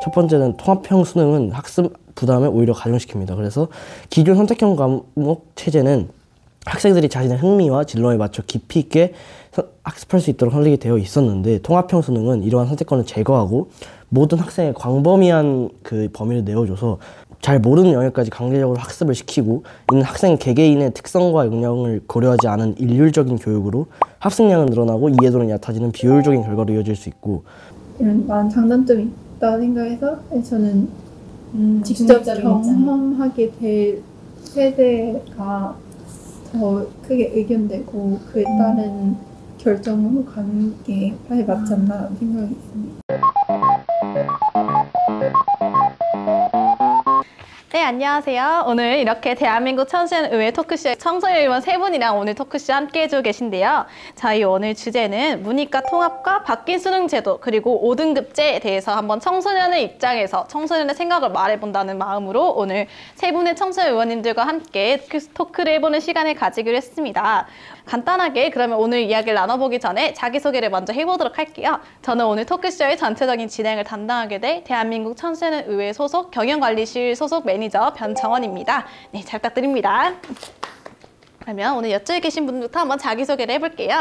첫 번째는 통합형 수능은 학습 부담을 오히려 가중시킵니다. 그래서 기존 선택형 과목 체제는 학생들이 자신의 흥미와 진로에 맞춰 깊이 있게 학습할 수 있도록 설립이 되어 있었는데, 통합형 수능은 이러한 선택권을 제거하고 모든 학생의 광범위한 그 범위를 내어줘서 잘 모르는 영역까지 강제적으로 학습을 시키고, 이는 학생 개개인의 특성과 역량을 고려하지 않은 일률적인 교육으로 학습량은 늘어나고 이해도는 얕아지는 비효율적인 결과로 이어질 수 있고, 이런 많은 장단점이 있다 생각해서 저는 직접 경험하게 될 세대가 더 크게 의견되고 그에 따른 결정으로 가는 게 사실 맞지 않나 생각이 있습니다. 네, 안녕하세요. 오늘 이렇게 대한민국 청소년의회 토크쇼 청소년의원 세 분이랑 오늘 토크쇼 함께 해주고 계신데요. 저희 오늘 주제는 문이과 통합과 바뀐 수능제도 그리고 5등급제에 대해서 한번 청소년의 입장에서 청소년의 생각을 말해본다는 마음으로 오늘 세 분의 청소년 의원님들과 함께 토크를 해보는 시간을 가지기로 했습니다. 간단하게 그러면 오늘 이야기를 나눠보기 전에 자기소개를 먼저 해보도록 할게요. 저는 오늘 토크쇼의 전체적인 진행을 담당하게 될 대한민국 청소년의회 소속 경영관리실 소속 매니저 변정원입니다. 네, 잘 부탁드립니다. 그러면 오늘 여쪽에 계신 분부터 한번 자기소개를 해볼게요.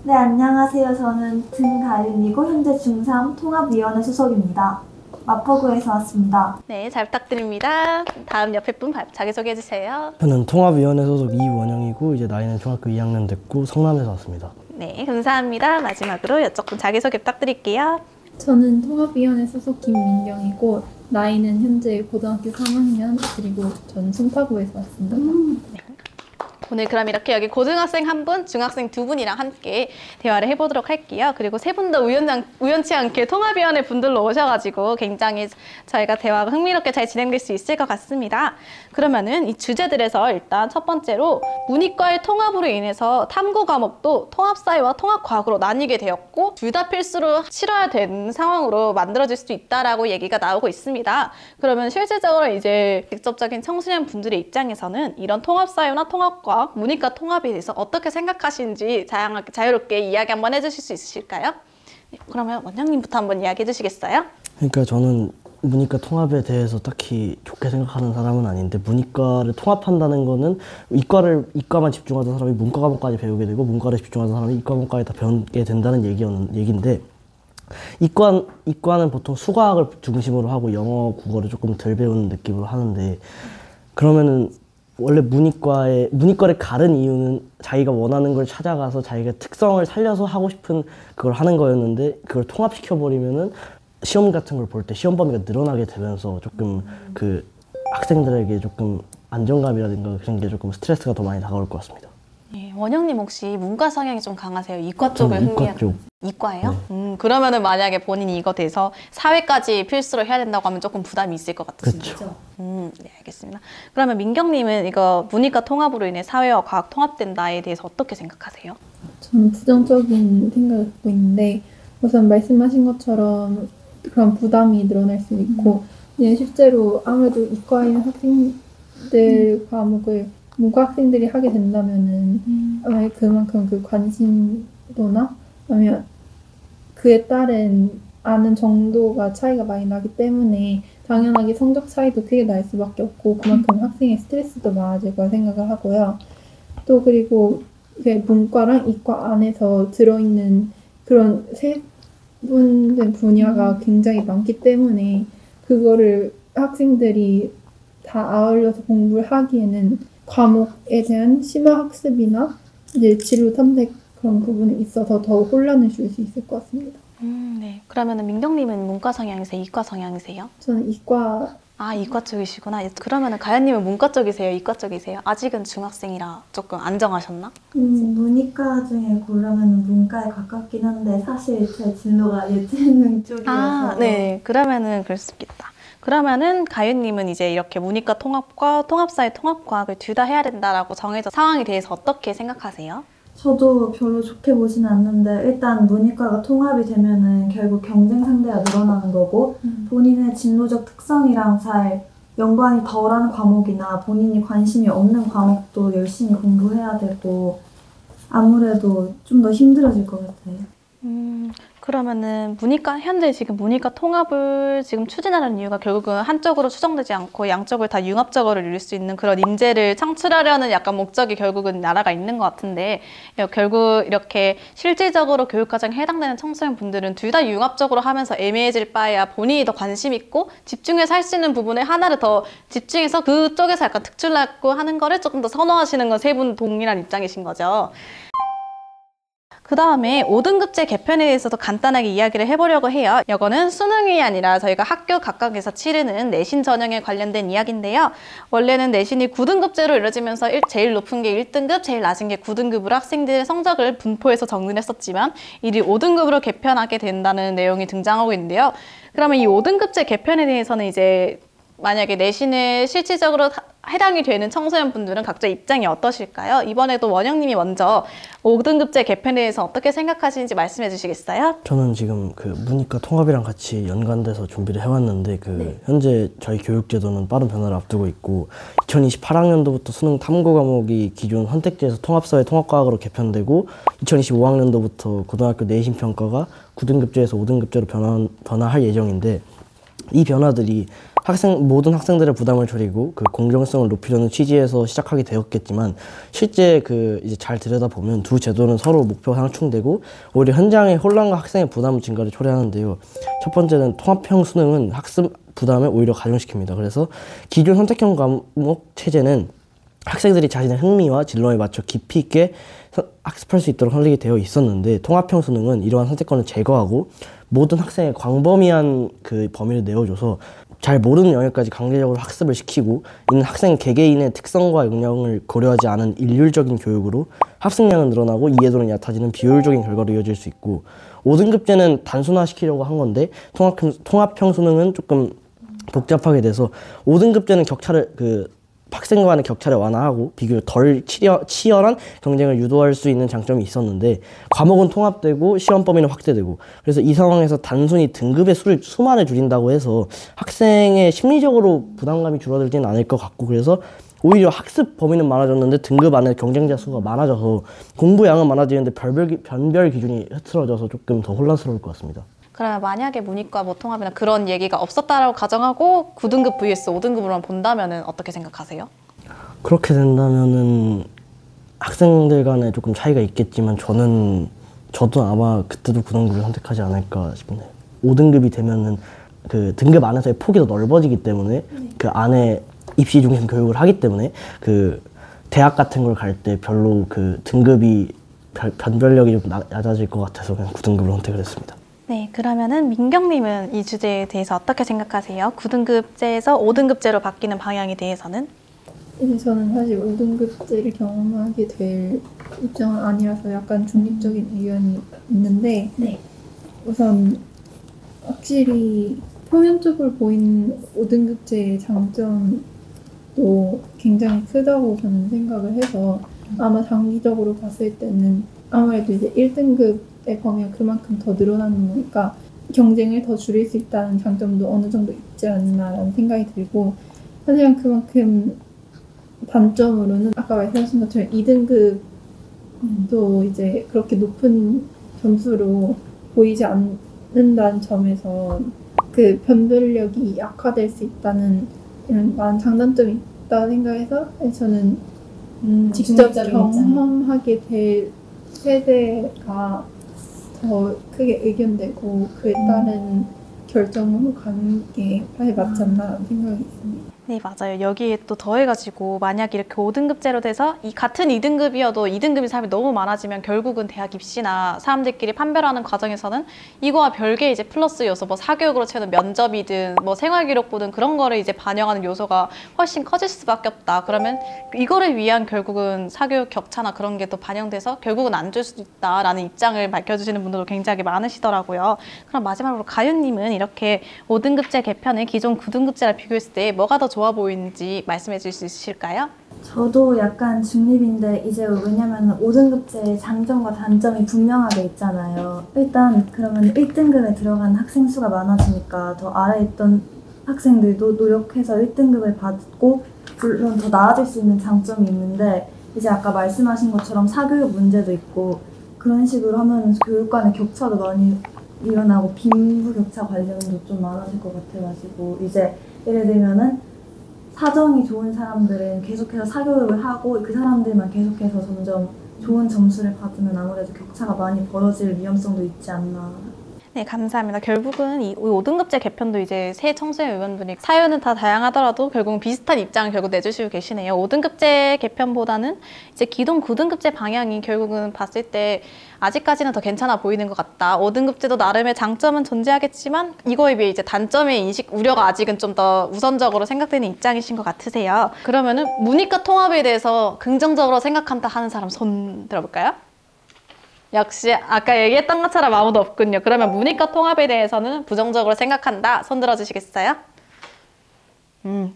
네, 안녕하세요. 저는 등가윤이고 현재 중3 통합위원회 소속입니다. 마포구에서 왔습니다. 네, 잘 부탁드립니다. 다음 옆에 분 자기소개해주세요. 저는 통합위원회 소속 이원영이고 이제 나이는 중학교 2학년 됐고 성남에서 왔습니다. 네, 감사합니다. 마지막으로 이쪽 분 자기소개 부탁드릴게요. 저는 통합위원회 소속 김민경이고 나이는 현재 고등학교 3학년 그리고 전 송파구에서 왔습니다. 네. 오늘 그럼 이렇게 여기 고등학생 한 분, 중학생 두 분이랑 함께 대화를 해보도록 할게요. 그리고 세 분 다 우연치 않게 통합위원회 분들로 오셔가지고 굉장히 저희가 대화가 흥미롭게 잘 진행될 수 있을 것 같습니다. 그러면은 이 주제들에서 일단 첫 번째로 문이과의 통합으로 인해서 탐구 과목도 통합사회와 통합과학으로 나뉘게 되었고 둘 다 필수로 치러야 되는 상황으로 만들어질 수도 있다라고 얘기가 나오고 있습니다. 그러면 실질적으로 이제 직접적인 청소년 분들의 입장에서는 이런 통합사회나 통합과학 문이과 통합에 대해서 어떻게 생각하시는지 다양하게 자유롭게 이야기 한번 해주실 수 있으실까요? 네, 그러면 원장님부터 한번 이야기해 주시겠어요? 그러니까 저는 문이과 통합에 대해서 딱히 좋게 생각하는 사람은 아닌데, 문이과를 통합한다는 거는 이과만 집중하던 사람이 문과 과목까지 배우게 되고 문과를 집중하던 사람이 이과 과목까지 다 배우게 된다는 얘기인데, 이과는 보통 수과학을 중심으로 하고 영어, 국어를 조금 덜 배우는 느낌으로 하는데, 그러면은 원래 문이과를 가른 이유는 자기가 원하는 걸 찾아가서 자기가 특성을 살려서 하고 싶은 그걸 하는 거였는데, 그걸 통합시켜버리면은 시험 같은 걸 볼 때 시험 범위가 늘어나게 되면서 조금 그 학생들에게 조금 안정감이라든가 그런 게 조금 스트레스가 더 많이 다가올 것 같습니다. 네, 원영님 혹시 문과 성향이 좀 강하세요? 이과 쪽을 이과 쪽. 이과예요? 네. 그러면은 만약에 본인이 이거 돼서 사회까지 필수로 해야 된다고 하면 조금 부담이 있을 것 같으시죠? 그렇죠. 네, 알겠습니다. 그러면 민경님은 이거 문이과 통합으로 인해 사회와 과학 통합된다에 대해서 어떻게 생각하세요? 저는 부정적인 생각을 갖고 있는데 우선 말씀하신 것처럼 그런 부담이 늘어날 수 있고 실제로 아무래도 이과에 있는 학생들 과목을 문과 학생들이 하게 된다면은 아마 그만큼 그 관심도나 아니면 그에 따른 아는 정도가 차이가 많이 나기 때문에 당연하게 성적 차이도 크게 날 수밖에 없고 그만큼 학생의 스트레스도 많아질 거라 생각을 하고요. 또 그리고 문과랑 이과 안에서 들어있는 그런 세분된 분야가 굉장히 많기 때문에 그거를 학생들이 다 아울러서 공부를 하기에는 과목에 대한 심화 학습이나 이제 진로 탐색 그런 부분에 있어서 더 혼란을 줄 수 있을 것 같습니다. 네. 그러면은 민경님은 문과 성향이세요? 이과 성향이세요? 저는 이과. 아, 이과 쪽이시구나. 그러면은 가연님은 문과 쪽이세요? 이과 쪽이세요? 아직은 중학생이라 조금 안정하셨나? 문이과 중에 고르면 문과에 가깝긴 한데 사실 제 진로가 예체능 쪽이어서. 아, 네. 그러면은 그럴 수 있겠다. 그러면은 가윤님은 이제 이렇게 문이과 통합과 통합사회 통합과학을 둘 다 해야 된다라고 정해져 상황에 대해서 어떻게 생각하세요? 저도 별로 좋게 보지는 않는데 일단 문이과가 통합이 되면은 결국 경쟁 상대가 늘어나는 거고 본인의 진로적 특성이랑 잘 연관이 덜한 과목이나 본인이 관심이 없는 과목도 열심히 공부해야 되고 아무래도 좀 더 힘들어질 것 같아요. 그러면은 현재 지금 문이과 통합을 지금 추진하는 이유가 결국은 한쪽으로 추정되지 않고 양쪽을 다 융합적으로 이룰 수 있는 그런 인재를 창출하려는 약간 목적이 결국은 나라가 있는 것 같은데, 결국 이렇게 실질적으로 교육과정에 해당되는 청소년 분들은 둘 다 융합적으로 하면서 애매해질 바에야 본인이 더 관심 있고 집중해서 할 수 있는 부분에 하나를 더 집중해서 그쪽에서 약간 특출나고 하는 거를 조금 더 선호하시는 건 세 분 동일한 입장이신 거죠. 그 다음에 5등급제 개편에 대해서도 간단하게 이야기를 해보려고 해요. 이거는 수능이 아니라 저희가 학교 각각에서 치르는 내신 전형에 관련된 이야기인데요. 원래는 내신이 9등급제로 이루어지면서 제일 높은 게 1등급, 제일 낮은 게 9등급으로 학생들의 성적을 분포해서 정리를 했었지만 이를 5등급으로 개편하게 된다는 내용이 등장하고 있는데요. 그러면 이 5등급제 개편에 대해서는 이제 만약에 내신에 실질적으로 해당이 되는 청소년 분들은 각자 입장이 어떠실까요? 이번에도 원영님이 먼저 5등급제 개편에 대해서 어떻게 생각하시는지 말씀해 주시겠어요? 저는 지금 그 문이과 통합이랑 같이 연관돼서 준비를 해왔는데 현재 저희 교육제도는 빠른 변화를 앞두고 있고 2028학년도부터 수능 탐구 과목이 기존 선택지에서 통합사회 통합과학으로 개편되고 2025학년도부터 고등학교 내신 평가가 9등급제에서 5등급제로 변화할 예정인데, 이 변화들이 모든 학생들의 부담을 줄이고 그 공정성을 높이려는 취지에서 시작하게 되었겠지만, 실제 이제 잘 들여다보면 두 제도는 서로 목표가 상충되고 오히려 현장의 혼란과 학생의 부담 증가를 초래하는데요. 첫 번째는 통합형 수능은 학습 부담을 오히려 가중시킵니다. 그래서 기존 선택형 과목 체제는 학생들이 자신의 흥미와 진로에 맞춰 깊이 있게 학습할 수 있도록 설립이 되어 있었는데, 통합형 수능은 이러한 선택권을 제거하고 모든 학생의 광범위한 그 범위를 내어줘서 잘 모르는 영역까지 강제적으로 학습을 시키고, 이는 학생 개개인의 특성과 역량을 고려하지 않은 일률적인 교육으로 학습량은 늘어나고 이해도는 얕아지는 비효율적인 결과로 이어질 수 있고, 5등급제는 단순화시키려고 한 건데 통합형 수능은 조금 복잡하게 돼서 5등급제는 학생 간의 격차를 완화하고 비교적 덜 치열한 경쟁을 유도할 수 있는 장점이 있었는데, 과목은 통합되고 시험 범위는 확대되고, 그래서 이 상황에서 단순히 등급의 수만을 줄인다고 해서 학생의 심리적으로 부담감이 줄어들지는 않을 것 같고, 그래서 오히려 학습 범위는 많아졌는데 등급 안에 경쟁자 수가 많아져서 공부 양은 많아지는데 변별 기준이 흐트러져서 조금 더 혼란스러울 것 같습니다. 그러면 만약에 문이과 통합이나 그런 얘기가 없었다라고 가정하고 9등급 vs 5등급으로만 본다면은 어떻게 생각하세요? 그렇게 된다면은 학생들 간에 조금 차이가 있겠지만 저도 아마 그때도 9등급을 선택하지 않을까 싶네요. 5등급이 되면은 그 등급 안에서의 폭이 더 넓어지기 때문에 그 안에 입시 중심 교육을 하기 때문에 그 대학 같은 걸 갈 때 별로 그 등급이 변별력이 좀 낮아질 것 같아서 그냥 9등급을 선택을 했습니다. 네, 그러면은 민경님은 이 주제에 대해서 어떻게 생각하세요? 9등급제에서 5등급제로 바뀌는 방향에 대해서는? 이제 저는 사실 5등급제를 경험하게 될 입장은 아니라서 약간 중립적인 의견이 있는데, 우선 확실히 표면적으로 보이는 5등급제의 장점도 굉장히 크다고 저는 생각을 해서, 아마 장기적으로 봤을 때는 아무래도 이제 1등급의 범위가 그만큼 더 늘어나는 거니까 경쟁을 더 줄일 수 있다는 장점도 어느 정도 있지 않나라는 생각이 들고, 하지만 그만큼 단점으로는 아까 말씀하신 것처럼 2등급도 이제 그렇게 높은 점수로 보이지 않는다는 점에서 그 변별력이 약화될 수 있다는 이런 많은 장단점이 있다 생각해서 저는 직접 경험하게 될 세대가 더 크게 의견되고 그에 따른 결정으로 가는 게 사실 맞지 않나라는 생각이 있습니다. 네, 맞아요. 여기에 또 더해가지고 만약 이렇게 5등급제로 돼서 같은 2등급이어도 2등급인 사람이 너무 많아지면 결국은 대학 입시나 사람들끼리 판별하는 과정에서는 이거와 별개 이제 플러스 요소, 뭐 사교육으로 채우는 면접이든 뭐 생활기록부든 그런 거를 이제 반영하는 요소가 훨씬 커질 수밖에 없다. 그러면 이거를 위한 결국은 사교육 격차나 그런 게 또 반영돼서 결국은 안 줄 수도 있다라는 입장을 밝혀주시는 분들도 굉장히 많으시더라고요. 그럼 마지막으로 가윤님은 이렇게 5등급제 개편을 기존 9등급제랑 비교했을 때 뭐가 더 좋아 보이는지 말씀해 주실 수 있으실까요? 저도 약간 중립인데, 이제 왜냐면 5등급제의 장점과 단점이 분명하게 있잖아요. 일단 그러면 1등급에 들어간 학생 수가 많아지니까 더 아래에 있던 학생들도 노력해서 1등급을 받고 물론 더 나아질 수 있는 장점이 있는데, 이제 아까 말씀하신 것처럼 사교육 문제도 있고 그런 식으로 하면 교육 간의 격차도 많이 일어나고 빈부격차 관련도 좀 많아질 것 같아가지고 이제 예를 들면은 사정이 좋은 사람들은 계속해서 사교육을 하고 그 사람들만 계속해서 점점 좋은 점수를 받으면 아무래도 격차가 많이 벌어질 위험성도 있지 않나. 네, 감사합니다. 결국은 이 5등급제 개편도 이제 새 청소년 의원분이 사연은 다 다양하더라도 결국은 비슷한 입장을 결국 내주시고 계시네요. 5등급제 개편보다는 이제 기존 9등급제 방향이 결국은 봤을 때 아직까지는 더 괜찮아 보이는 것 같다. 5등급제도 나름의 장점은 존재하겠지만 이거에 비해 이제 단점의 인식, 우려가 아직은 좀 더 우선적으로 생각되는 입장이신 것 같으세요. 그러면은 문이과 통합에 대해서 긍정적으로 생각한다 하는 사람 손 들어볼까요? 역시 아까 얘기했던 것처럼 아무도 없군요. 그러면 문이과 통합에 대해서는 부정적으로 생각한다. 손 들어주시겠어요?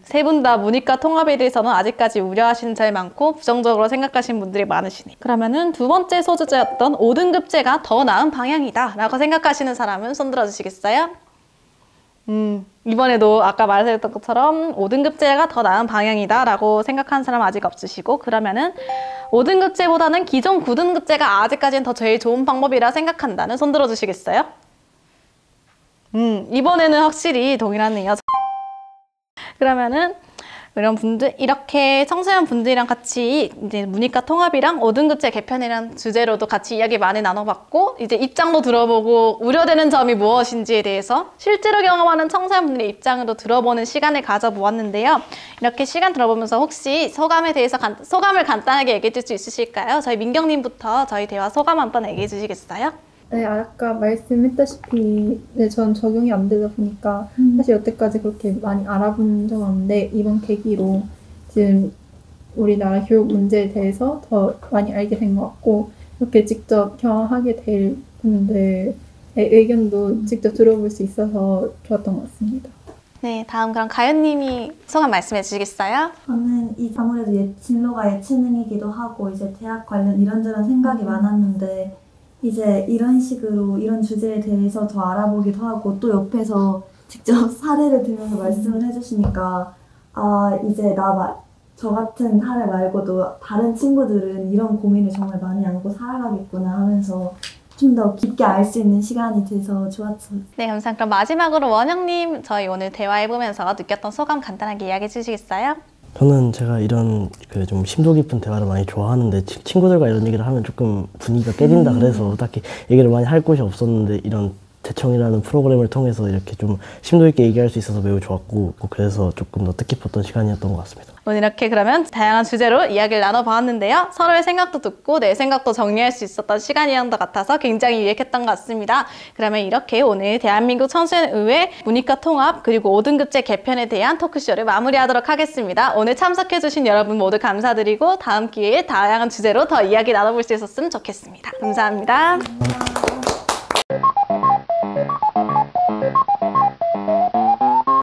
세 분 다 문이과 통합에 대해서는 아직까지 우려하시는 점이 많고 부정적으로 생각하시는 분들이 많으시네요. 그러면은 두 번째 소주제였던 5등급제가 더 나은 방향이다 라고 생각하시는 사람은 손 들어주시겠어요? 이번에도 아까 말했던 것처럼 5등급제가 더 나은 방향이다 라고 생각하는 사람 아직 없으시고, 그러면은 5등급제보다는 기존 9등급제가 아직까지는 더 제일 좋은 방법이라 생각한다는 손 들어주시겠어요? 이번에는 확실히 동일하네요. 그러면은 이런 분들, 이렇게 청소년 분들이랑 같이 이제 문이과 통합이랑 5등급제 개편이란 주제로도 같이 이야기 많이 나눠봤고, 이제 입장도 들어보고 우려되는 점이 무엇인지에 대해서 실제로 경험하는 청소년 분들의 입장으로 들어보는 시간을 가져보았는데요. 이렇게 시간 들어보면서 혹시 소감에 대해서 소감을 간단하게 얘기해 줄 수 있으실까요? 저희 민경님부터 저희 대화 소감 한번 얘기해 주시겠어요? 네, 아까 말씀했다시피 전 적용이 안 되다 보니까 사실 여태까지 그렇게 많이 알아본 적은 없는데 이번 계기로 지금 우리나라 교육 문제에 대해서 더 많이 알게 된 것 같고, 이렇게 직접 경험하게 될 분들의 의견도 직접 들어볼 수 있어서 좋았던 것 같습니다. 네, 다음 그럼 가연님이 소감 말씀해 주시겠어요? 저는 아무래도 진로가 예체능이기도 하고 이제 대학 관련 이런저런 생각이 많았는데 이제 이런 식으로 이런 주제에 대해서 더 알아보기도 하고 또 옆에서 직접 사례를 들면서 말씀을 해주시니까 이제 저 같은 사례 말고도 다른 친구들은 이런 고민을 정말 많이 안고 살아가겠구나 하면서 좀 더 깊게 알 수 있는 시간이 돼서 좋았어요. 네, 감사합니다. 그럼 마지막으로 원영님, 저희 오늘 대화해보면서 느꼈던 소감 간단하게 이야기해 주시겠어요? 저는 제가 이런 그 좀 심도 깊은 대화를 많이 좋아하는데 친구들과 이런 얘기를 하면 조금 분위기가 깨진다 그래서 딱히 얘기를 많이 할 곳이 없었는데 이런 대청이라는 프로그램을 통해서 이렇게 좀 심도 있게 얘기할 수 있어서 매우 좋았고 그래서 조금 더 뜻깊었던 시간이었던 것 같습니다. 오늘 이렇게 그러면 다양한 주제로 이야기를 나눠보았는데요. 서로의 생각도 듣고 내 생각도 정리할 수 있었던 시간이었던 것 같아서 굉장히 유익했던 것 같습니다. 그러면 이렇게 오늘 대한민국 청소년의회 문이과 통합 그리고 5등급제 개편에 대한 토크쇼를 마무리하도록 하겠습니다. 오늘 참석해주신 여러분 모두 감사드리고 다음 기회에 다양한 주제로 더 이야기 나눠볼 수 있었으면 좋겠습니다. 감사합니다.